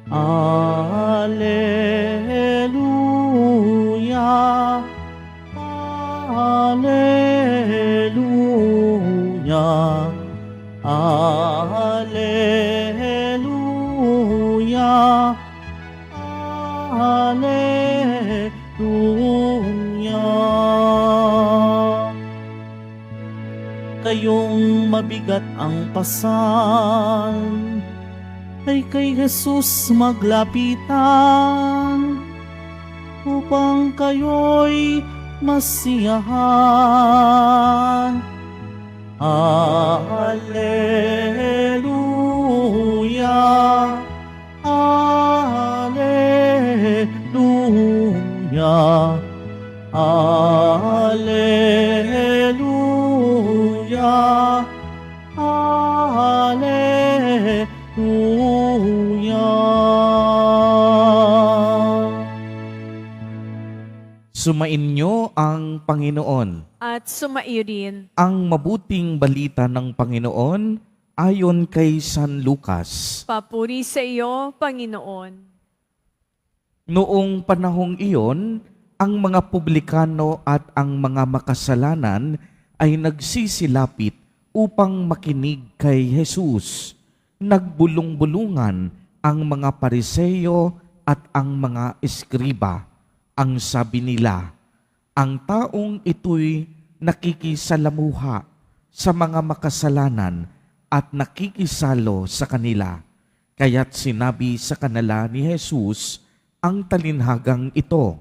Alleluia, Alleluia, Alleluia, Alleluia. Kayong mabigat ang pasan, ay kay Jesus maglapitan, upang kayo'y masiyahan. Alleluia, Alleluia, Alleluia, Alleluia. Sumainyo ang Panginoon. At sumaiyo din. Ang mabuting balita ng Panginoon ayon kay San Lucas. Papuri sa iyo, Panginoon. Noong panahong iyon, ang mga publikano at ang mga makasalanan ay nagsisilapit upang makinig kay Jesus. Nagbulong-bulungan ang mga Pariseo at ang mga eskriba. Ang sabi nila, ang taong ito'y nakikisalamuha sa mga makasalanan at nakikisalo sa kanila. Kaya't sinabi sa kanila ni Jesus ang talinhagang ito,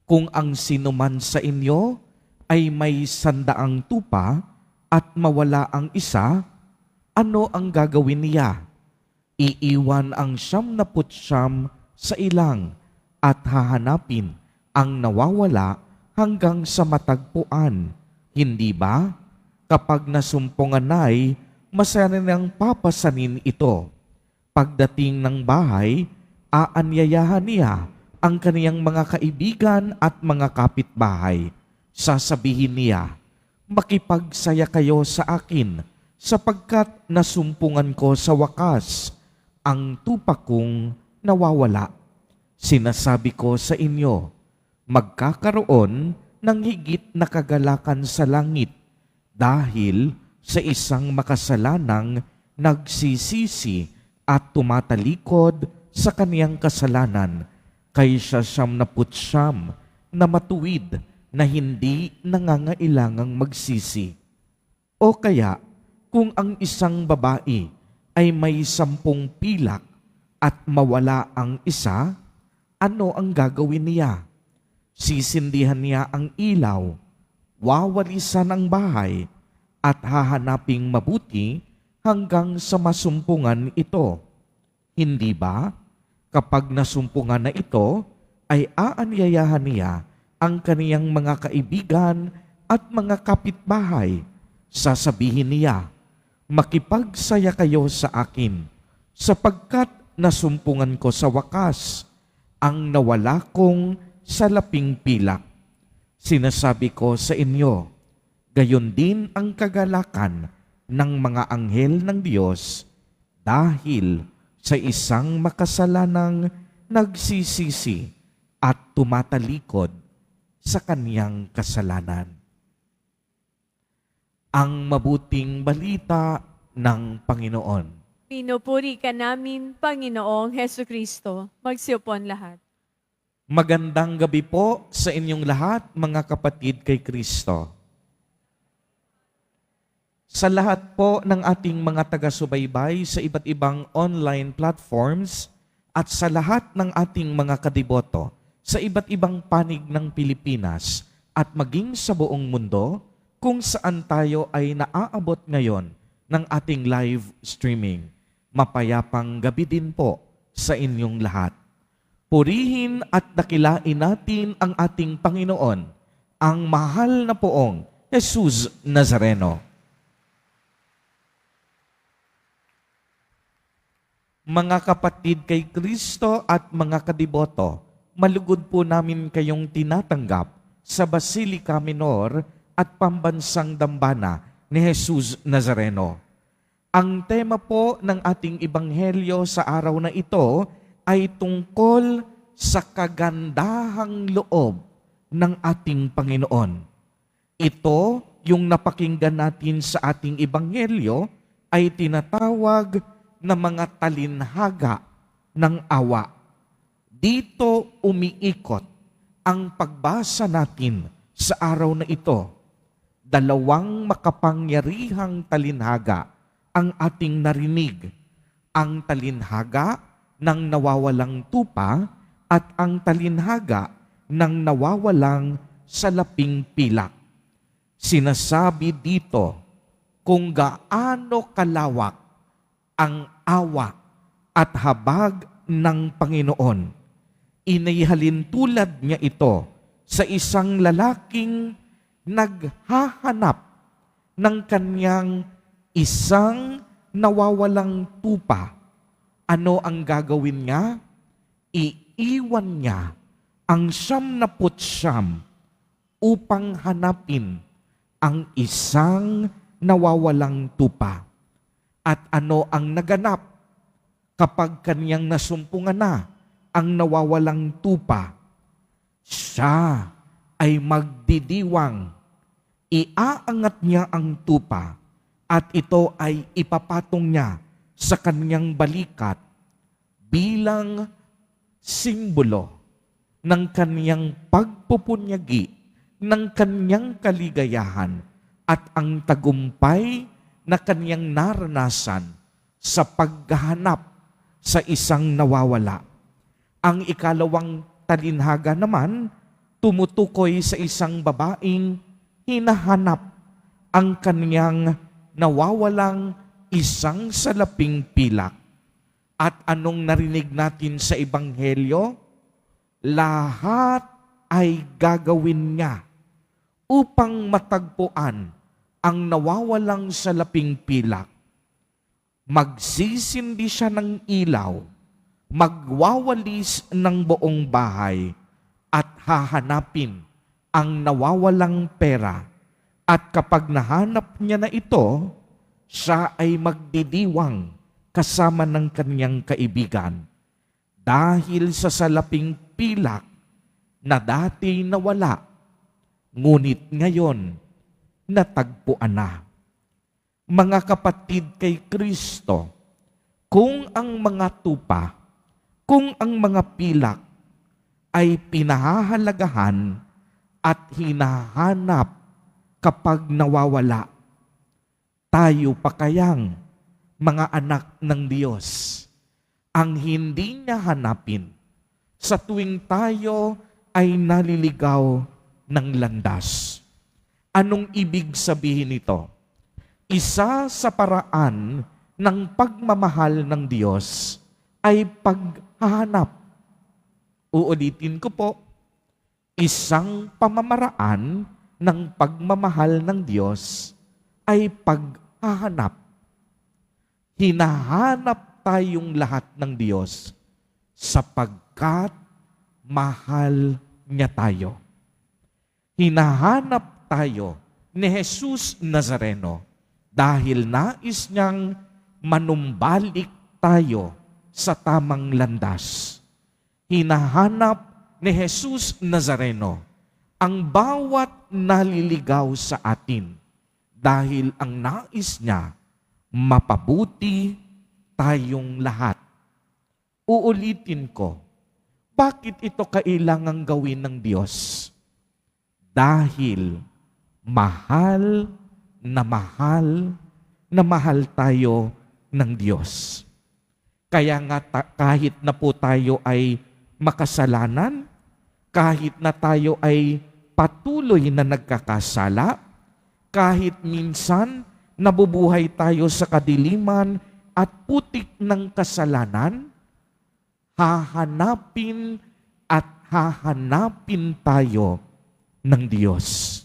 kung ang sinuman sa inyo ay may 100 tupa at mawala ang isa, ano ang gagawin niya? Iiwan ang 99 sa ilang at hahanapin ang nawawala hanggang sa matagpuan. Hindi ba? Kapag nasumpungan ay, masarinang papasanin ito. Pagdating ng bahay, aanyayahan niya ang kaniyang mga kaibigan at mga kapitbahay. Sasabihin niya, makipagsaya kayo sa akin, sapagkat nasumpungan ko sa wakas ang tupa kong nawawala. Sinasabi ko sa inyo, magkakaroon ng higit na kagalakan sa langit dahil sa isang makasalanang nagsisisi at tumatalikod sa kaniyang kasalanan kaysa 99 na matuwid na hindi nangangailangang magsisi. O kaya, kung ang isang babae ay may 10 pilak at mawala ang isa, ano ang gagawin niya? Sisindihan niya ang ilaw, wawalisan ang bahay, at hahanaping mabuti hanggang sa masumpungan ito. Hindi ba? Kapag nasumpungan na ito, ay aanyayahan niya ang kaniyang mga kaibigan at mga kapitbahay. Sasabihin niya, makipagsaya kayo sa akin, sapagkat nasumpungan ko sa wakas ang nawala kong salaping pilak. Sinasabi ko sa inyo, gayon din ang kagalakan ng mga anghel ng Diyos dahil sa isang makasalanang nagsisisi at tumatalikod sa kaniyang kasalanan. Ang mabuting balita ng Panginoon. Pinupuri ka namin, Panginoong Hesukristo. Magsiupuan lahat. Magandang gabi po sa inyong lahat, mga kapatid kay Kristo. Sa lahat po ng ating mga taga-subaybay sa iba't ibang online platforms at sa lahat ng ating mga kadiboto sa iba't ibang panig ng Pilipinas at maging sa buong mundo kung saan tayo ay naaabot ngayon ng ating live streaming. Mapayapang gabi din po sa inyong lahat. Purihin at dakilain natin ang ating Panginoon, ang mahal na poong Jesus Nazareno. Mga kapatid kay Kristo at mga kadiboto, malugod po namin kayong tinatanggap sa Basilica Minor at Pambansang Dambana ni Jesus Nazareno. Ang tema po ng ating ebanghelyo sa araw na ito ay tungkol sa kagandahang loob ng ating Panginoon. Ito, yung napakinggan natin sa ating ebanghelyo, ay tinatawag na mga talinhaga ng awa. Dito umiikot ang pagbasa natin sa araw na ito. Dalawang makapangyarihang talinhaga ang ating narinig. Ang talinhaga ng nawawalang tupa at ang talinhaga ng nawawalang salaping pilak. Sinasabi dito kung gaano kalawak ang awa at habag ng Panginoon. Inihalin tulad niya ito sa isang lalaking naghahanap ng kanyang isang nawawalang tupa. Ano ang gagawin niya? Iiwan niya ang 99 upang hanapin ang isang nawawalang tupa. At ano ang naganap kapag kanyang nasumpungan na ang nawawalang tupa? Siya ay magdidiwang. Iaangat niya ang tupa at ito ay ipapatong niya sa kanyang balikat bilang simbolo ng kanyang pagpupunyagi, ng kanyang kaligayahan at ang tagumpay na kanyang naranasan sa paghahanap sa isang nawawala. Ang ikalawang talinhaga naman, tumutukoy sa isang babaeng hinahanap ang kanyang nawawalang isang salaping pilak. At anong narinig natin sa ebanghelyo? Lahat ay gagawin niya upang matagpuan ang nawawalang salaping pilak. Magsisindi siya ng ilaw, magwawalis ng buong bahay, at hahanapin ang nawawalang pera. At kapag nahanap niya na ito, siya ay magdidiwang kasama ng kanyang kaibigan. Dahil sa salaping pilak na dati nawala, ngunit ngayon natagpuan na. Mga kapatid kay Kristo, kung ang mga tupa, kung ang mga pilak ay pinahahalagahan at hinahanap kapag nawawala, tayo pa kayang mga anak ng Diyos ang hindi niya hanapin sa tuwing tayo ay naliligaw ng landas? Anong ibig sabihin nito? Isa sa paraan ng pagmamahal ng Diyos ay paghahanap. Uulitin ko po, isang pamamaraan ng pagmamahal ng Diyos ay paghahanap. Hinahanap tayong lahat ng Diyos sapagkat mahal niya tayo. Hinahanap tayo ni Jesus Nazareno dahil nais niyang manumbalik tayo sa tamang landas. Hinahanap ni Jesus Nazareno ang bawat naliligaw sa atin dahil ang nais niya mapabuti tayong lahat. Uulitin ko, bakit ito kailangang gawin ng Diyos? Dahil mahal na mahal tayo ng Diyos. Kaya nga kahit na po tayo ay makasalanan, kahit na tayo ay patuloy na nagkakasala, kahit minsan nabubuhay tayo sa kadiliman at putik ng kasalanan, hahanapin tayo ng Diyos.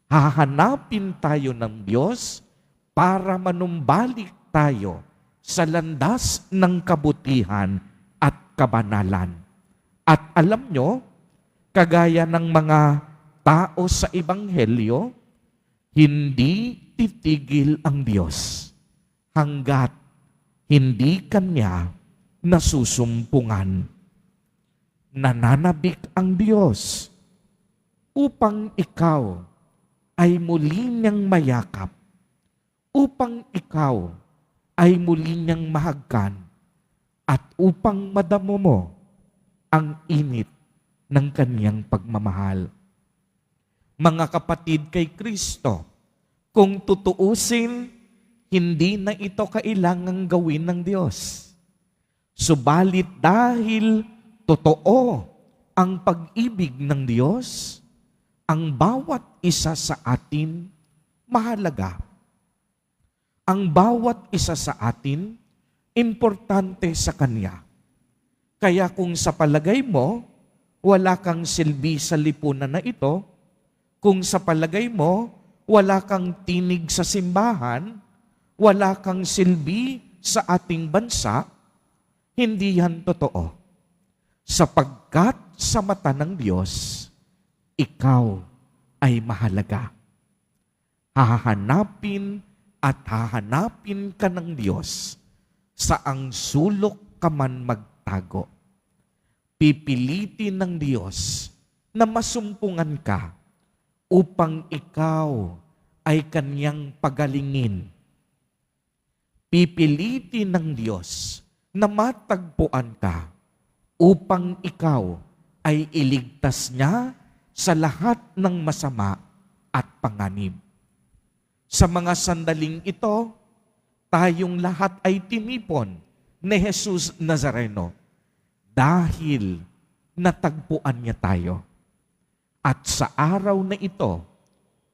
Hahanapin tayo ng Diyos para manumbalik tayo sa landas ng kabutihan at kabanalan. At alam nyo, kagaya ng mga tao sa Ebanghelyo, hindi titigil ang Diyos hanggat hindi Kanya nasusumpungan. Nananabik ang Diyos upang ikaw ay muli niyang mayakap, upang ikaw ay muli niyang mahagkan, at upang madamo mo ang init ng kaniyang pagmamahal. Mga kapatid kay Kristo, kung tutuusin, hindi na ito kailangang gawin ng Diyos. Subalit dahil totoo ang pag-ibig ng Diyos, ang bawat isa sa atin mahalaga. Ang bawat isa sa atin importante sa Kanya. Kaya kung sa palagay mo, wala kang silbi sa lipunan na ito, kung sa palagay mo, wala kang tinig sa simbahan, wala kang silbi sa ating bansa, hindi yan totoo. Sapagkat sa mata ng Diyos, ikaw ay mahalaga. Hahanapin at hahanapin ka ng Diyos saang sulok ka man magtago. Pipilitin ng Diyos na masumpungan ka upang ikaw ay Kanyang pagalingin. Pipilitin ng Diyos na matagpuan ka upang ikaw ay iligtas niya sa lahat ng masama at panganib. Sa mga sandaling ito, tayong lahat ay tinipon ni Jesus Nazareno dahil natagpuan niya tayo. At sa araw na ito,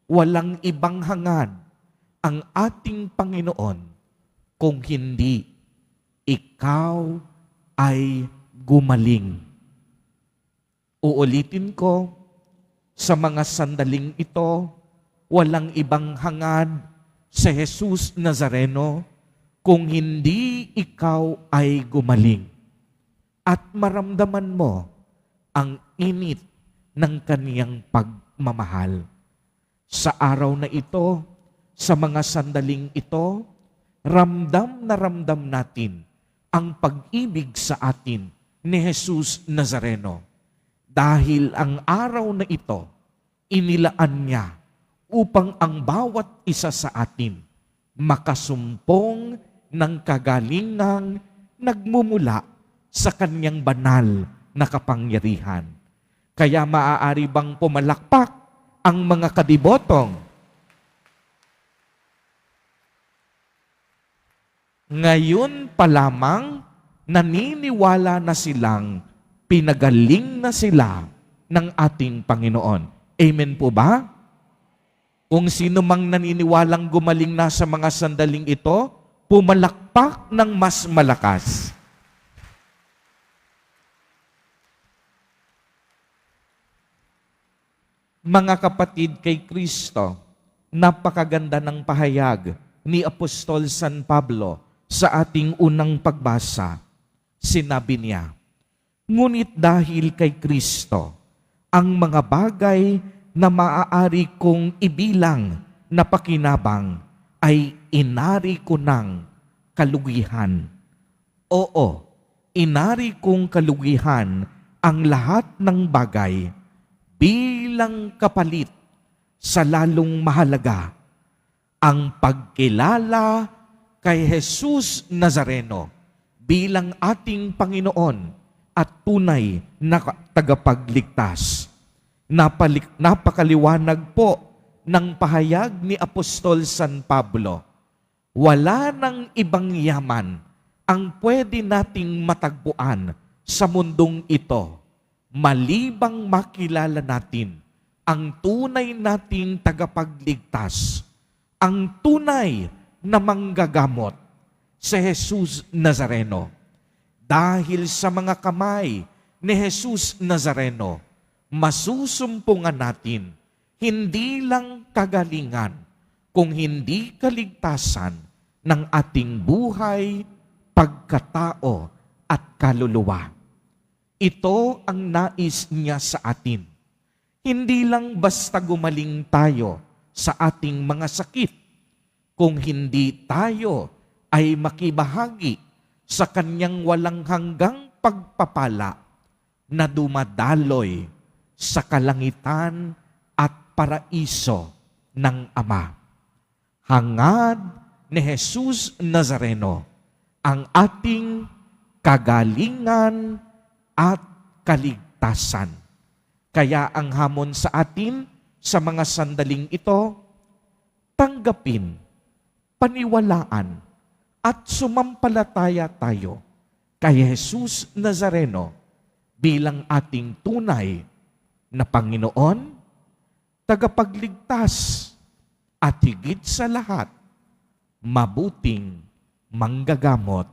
walang ibang hangad ang ating Panginoon kung hindi ikaw ay gumaling. Uulitin ko, sa mga sandaling ito, walang ibang hangad sa Jesus Nazareno kung hindi ikaw ay gumaling at maramdaman mo ang init ng Kaniyang pagmamahal. Sa araw na ito, sa mga sandaling ito, ramdam na ramdam natin ang pag-ibig sa atin ni Jesus Nazareno. Dahil ang araw na ito, inilaan niya upang ang bawat isa sa atin makasumpong ng kagalingang nagmumula sa Kanyang banal na kapangyarihan. Kaya maaari bang pumalakpak ang mga kadibotong? Ngayon pa lamang, naniniwala na silang pinagaling na sila ng ating Panginoon. Amen po ba? Kung sino mang naniniwalang gumaling na sa mga sandaling ito, pumalakpak ng mas malakas. Mga kapatid kay Kristo, napakaganda ng pahayag ni Apostol San Pablo sa ating unang pagbasa. Sinabi niya, ngunit dahil kay Kristo, ang mga bagay na maaari kong ibilang na pakinabang ay inari ko ng kalugihan. Oo, inari kong kalugihan ang lahat ng bagay bilang kapalit sa lalong mahalaga ang pagkilala kay Jesus Nazareno bilang ating Panginoon at tunay na tagapagligtas. Napakaliwanag po ng pahayag ni Apostol San Pablo. Wala nang ibang yaman ang pwede nating matagpuan sa mundong ito, malibang makilala natin ang tunay nating tagapagligtas, ang tunay na manggagamot, si Jesus Nazareno. Dahil sa mga kamay ni Jesus Nazareno, masusumpungan natin hindi lang kagalingan, kung hindi kaligtasan ng ating buhay, pagkatao at kaluluwa. Ito ang nais niya sa atin. Hindi lang basta gumaling tayo sa ating mga sakit, kung hindi tayo ay makibahagi sa kanyang walang hanggang pagpapala na dumadaloy sa kalangitan at paraiso ng Ama. Hangad ni Jesus Nazareno ang ating kagalingan at kaligtasan. Kaya ang hamon sa atin sa mga sandaling ito, tanggapin, paniwalaan, at sumampalataya tayo kay Jesus Nazareno bilang ating tunay na Panginoon, tagapagligtas, at higit sa lahat, mabuting manggagamot.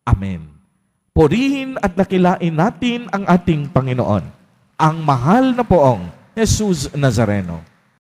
Amen. Purihin at dakilain natin ang ating Panginoon, ang mahal na poong Jesus Nazareno.